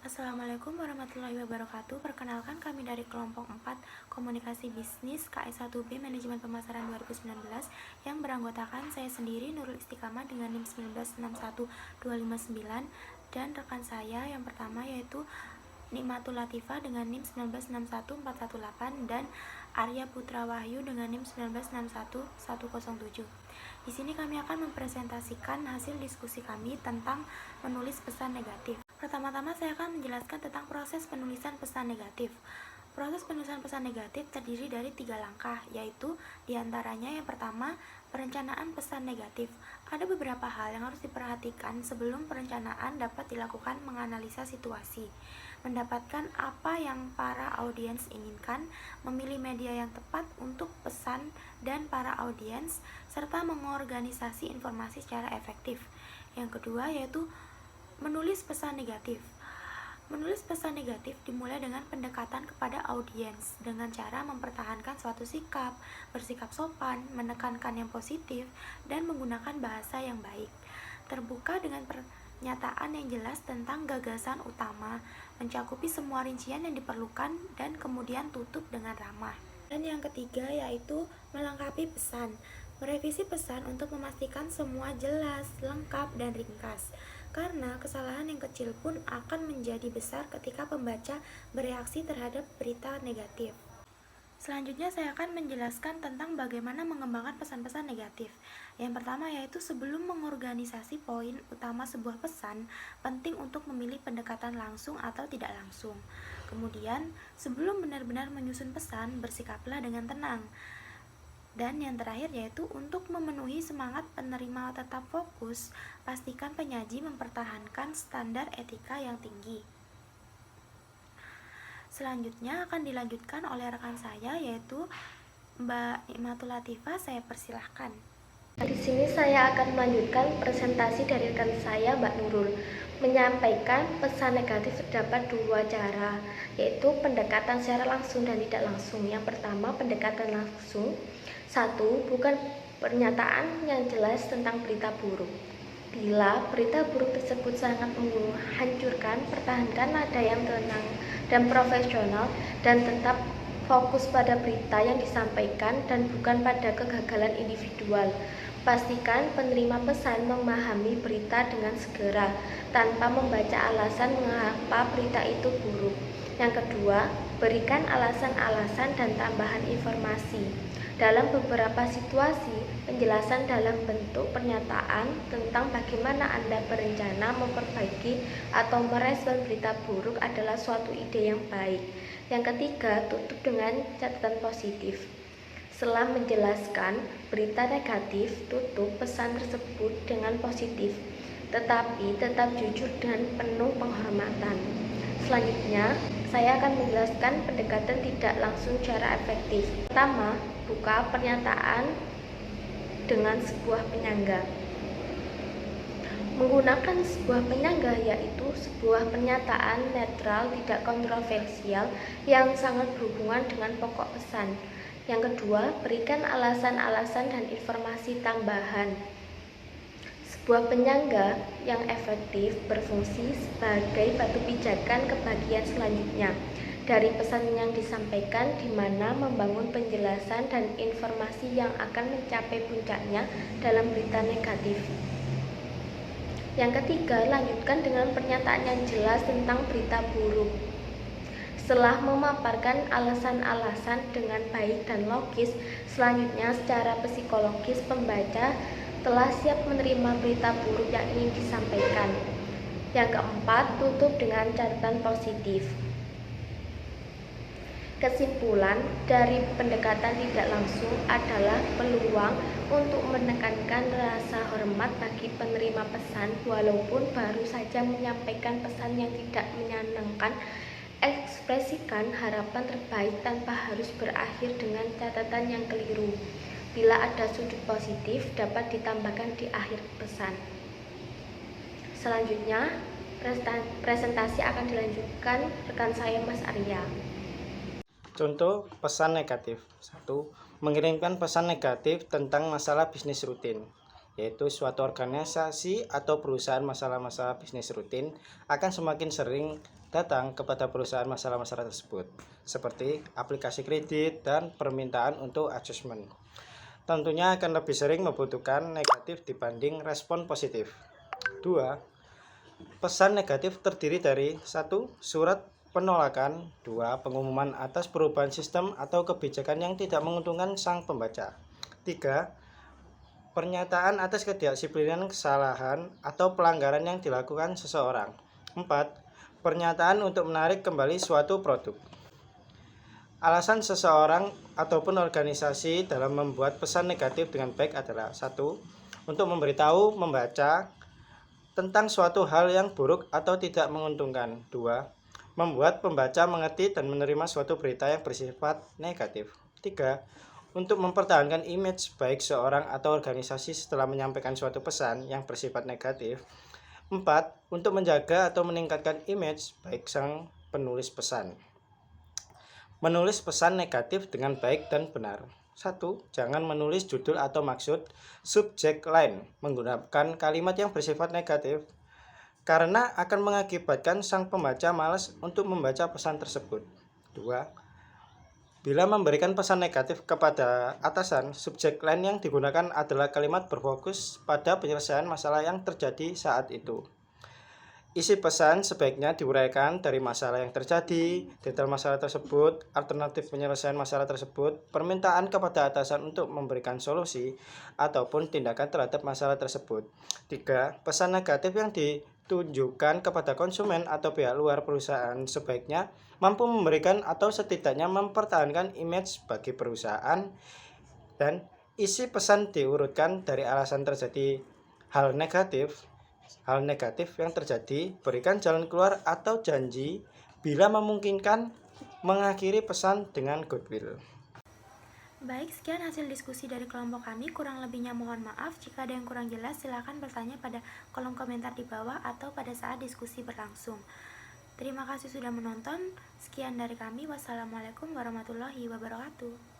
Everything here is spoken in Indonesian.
Assalamualaikum warahmatullahi wabarakatuh. Perkenalkan, kami dari kelompok 4 Komunikasi Bisnis KS1B Manajemen Pemasaran 2019 yang beranggotakan saya sendiri Nurul Istiqamah dengan NIM 1961259 dan rekan saya yang pertama yaitu Nikmatul Latifah dengan NIM 1961418 dan Arya Putra Wahyu dengan NIM 1961107. Di sini kami akan mempresentasikan hasil diskusi kami tentang menulis pesan negatif. Pertama-tama saya akan menjelaskan tentang proses penulisan pesan negatif. Proses penulisan pesan negatif terdiri dari 3 langkah, yaitu diantaranya yang pertama, perencanaan pesan negatif. Ada beberapa hal yang harus diperhatikan sebelum perencanaan dapat dilakukan menganalisa situasi, mendapatkan apa yang para audiens inginkan, memilih media yang tepat untuk pesan dan para audiens, serta mengorganisasi informasi secara efektif. Yang kedua yaitu menulis pesan negatif. Menulis pesan negatif dimulai dengan pendekatan kepada audiens dengan cara mempertahankan suatu sikap, bersikap sopan, menekankan yang positif, dan menggunakan bahasa yang baik. Terbuka dengan pernyataan yang jelas tentang gagasan utama, mencakupi semua rincian yang diperlukan, dan kemudian tutup dengan ramah. Dan yang ketiga yaitu melengkapi pesan. Merevisi pesan untuk memastikan semua jelas, lengkap, dan ringkas. Karena kesalahan yang kecil pun akan menjadi besar ketika pembaca bereaksi terhadap berita negatif. Selanjutnya saya akan menjelaskan tentang bagaimana mengembangkan pesan-pesan negatif. Yang pertama yaitu sebelum mengorganisasi poin utama sebuah pesan, penting untuk memilih pendekatan langsung atau tidak langsung. Kemudian, sebelum benar-benar menyusun pesan, bersikaplah dengan tenang. Dan yang terakhir yaitu untuk memenuhi semangat penerima tetap fokus, pastikan penyaji mempertahankan standar etika yang tinggi. Selanjutnya akan dilanjutkan oleh rekan saya yaitu Mbak Nikmatul Latifah, saya persilahkan. Di sini saya akan melanjutkan presentasi dari rekan saya Mbak Nurul. Menyampaikan pesan negatif terdapat 2 cara, yaitu pendekatan secara langsung dan tidak langsung. Yang pertama, pendekatan langsung. 1. Bukan pernyataan yang jelas tentang berita buruk. Bila berita buruk tersebut sangat menghancurkan, pertahankan nada yang tenang dan profesional dan tetap fokus pada berita yang disampaikan dan bukan pada kegagalan individual. Pastikan penerima pesan memahami berita dengan segera, tanpa membaca alasan mengapa berita itu buruk. Yang kedua, berikan alasan-alasan dan tambahan informasi. Dalam beberapa situasi, penjelasan dalam bentuk pernyataan tentang bagaimana Anda berencana memperbaiki atau merespon berita buruk adalah suatu ide yang baik. Yang ketiga, tutup dengan catatan positif. Setelah menjelaskan berita negatif, tutup pesan tersebut dengan positif, tetapi tetap jujur dengan penuh penghormatan. Selanjutnya, saya akan menjelaskan pendekatan tidak langsung secara efektif. Pertama, buka pernyataan dengan sebuah penyangga. Menggunakan sebuah penyangga yaitu sebuah pernyataan netral tidak kontroversial yang sangat berhubungan dengan pokok pesan. Yang kedua, berikan alasan-alasan dan informasi tambahan. Sebuah penyangga yang efektif berfungsi sebagai batu pijakan ke bagian selanjutnya dari pesan yang disampaikan, di mana membangun penjelasan dan informasi yang akan mencapai puncaknya dalam berita negatif. Yang ketiga, lanjutkan dengan pernyataan yang jelas tentang berita buruk. Setelah memaparkan alasan-alasan dengan baik dan logis, selanjutnya secara psikologis pembaca telah siap menerima berita buruk yang ingin disampaikan. Yang keempat, tutup dengan catatan positif. Kesimpulan dari pendekatan tidak langsung adalah peluang untuk menekankan rasa hormat bagi penerima pesan walaupun baru saja menyampaikan pesan yang tidak menyenangkan. Ekspresikan harapan terbaik tanpa harus berakhir dengan catatan yang keliru. Bila ada sudut positif, dapat ditambahkan di akhir pesan. Selanjutnya, presentasi akan dilanjutkan rekan saya Mas Arya. Contoh pesan negatif. 1. Mengirimkan pesan negatif tentang masalah bisnis rutin, yaitu suatu organisasi atau perusahaan masalah-masalah bisnis rutin akan semakin sering datang kepada perusahaan masalah-masalah tersebut, seperti aplikasi kredit dan permintaan untuk adjustment. Tentunya akan lebih sering membutuhkan negatif dibanding respon positif. 2. Pesan negatif terdiri dari 1. Surat penolakan. 2. Pengumuman atas perubahan sistem atau kebijakan yang tidak menguntungkan sang pembaca. 3. Pernyataan atas ketidakdisiplinan, kesalahan, atau pelanggaran yang dilakukan seseorang. 4. Pernyataan untuk menarik kembali suatu produk. Alasan seseorang ataupun organisasi dalam membuat pesan negatif dengan baik adalah 1. Untuk memberitahu membaca tentang suatu hal yang buruk atau tidak menguntungkan. 2. Membuat pembaca mengerti dan menerima suatu berita yang bersifat negatif. 3. Untuk mempertahankan image baik seorang atau organisasi setelah menyampaikan suatu pesan yang bersifat negatif. 4. Untuk menjaga atau meningkatkan image baik sang penulis pesan. Menulis pesan negatif dengan baik dan benar. 1. Jangan menulis judul atau maksud subjek line menggunakan kalimat yang bersifat negatif, karena akan mengakibatkan sang pembaca malas untuk membaca pesan tersebut. 2. Bila memberikan pesan negatif kepada atasan, subjek line yang digunakan adalah kalimat berfokus pada penyelesaian masalah yang terjadi saat itu. Isi pesan sebaiknya diuraikan dari masalah yang terjadi, detail masalah tersebut, alternatif penyelesaian masalah tersebut, permintaan kepada atasan untuk memberikan solusi, ataupun tindakan terhadap masalah tersebut. 3. Pesan negatif yang ditunjukkan kepada konsumen atau pihak luar perusahaan sebaiknya mampu memberikan atau setidaknya mempertahankan image bagi perusahaan, dan isi pesan diurutkan dari alasan terjadi hal negatif yang terjadi, berikan jalan keluar atau janji bila memungkinkan, mengakhiri pesan dengan goodwill. Baik, sekian hasil diskusi dari kelompok kami. Kurang lebihnya mohon maaf. Jika ada yang kurang jelas, silakan bertanya pada kolom komentar di bawah atau pada saat diskusi berlangsung. Terima kasih sudah menonton. Sekian dari kami. Wassalamualaikum warahmatullahi wabarakatuh.